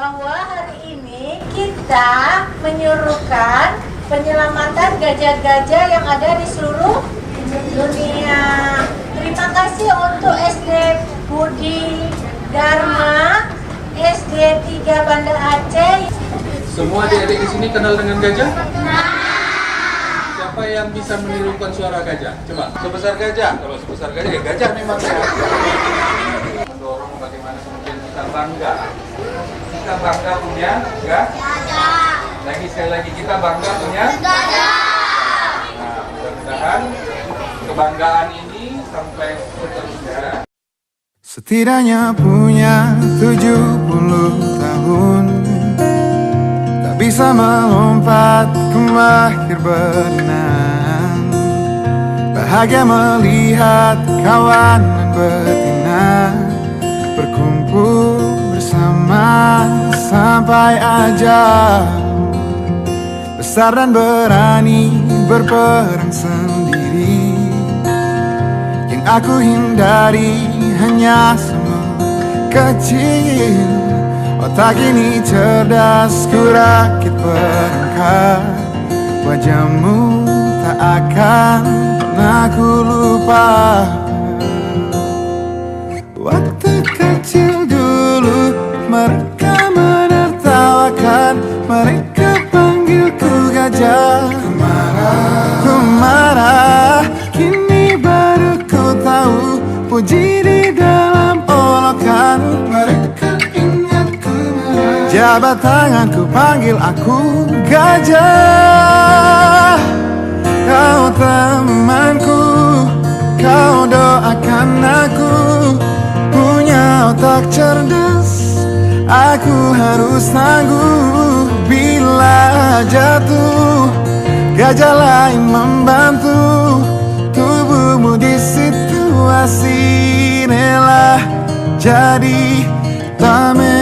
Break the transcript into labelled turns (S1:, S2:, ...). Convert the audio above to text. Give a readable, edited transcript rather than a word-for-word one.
S1: bahwa hari ini kita menyuruhkan penyelamatan gajah-gajah yang ada di seluruh dunia. Terima kasih untuk SD Budi Dharma, SD 3 Banda Aceh.
S2: Semua adik-adik di sini kenal dengan gajah? Siapa yang bisa menirukan suara gajah? Coba, sebesar gajah. Kalau sebesar gajah, ya gajah memang ya. Mendorong bagaimana kemudian kita bangga. Kita bangga punya gajah. Lagi sekali lagi kita bangga punya gajah. Nah, mudah-mudahan kebanggaan ini sampai seterusnya.
S3: Setidaknya punya 70 tahun, tak bisa melompat ke mahir berenang. Bahagia melihat kawan dan betina berkumpul bersama sampai ajal. Besar dan berani berperang sendiri, yang aku hindari hanya semut kecil. Otak ini cerdas, ku rakit perangkat. Wajahmu tak akan pernah ku lupa. Waktu kecil dulu mereka menertawakan, mereka panggilku gajah. Ku marah, kini baru ku tahu puji di dalam olokan. Mereka ingatku marah, jabat tanganku panggil aku gajah. Kau temanku, kau doakan aku, punya otak cerdas. Aku harus tangguh bila jatuh, gajah lain membantu. Tubuhmu di situasi rela jadi tameng.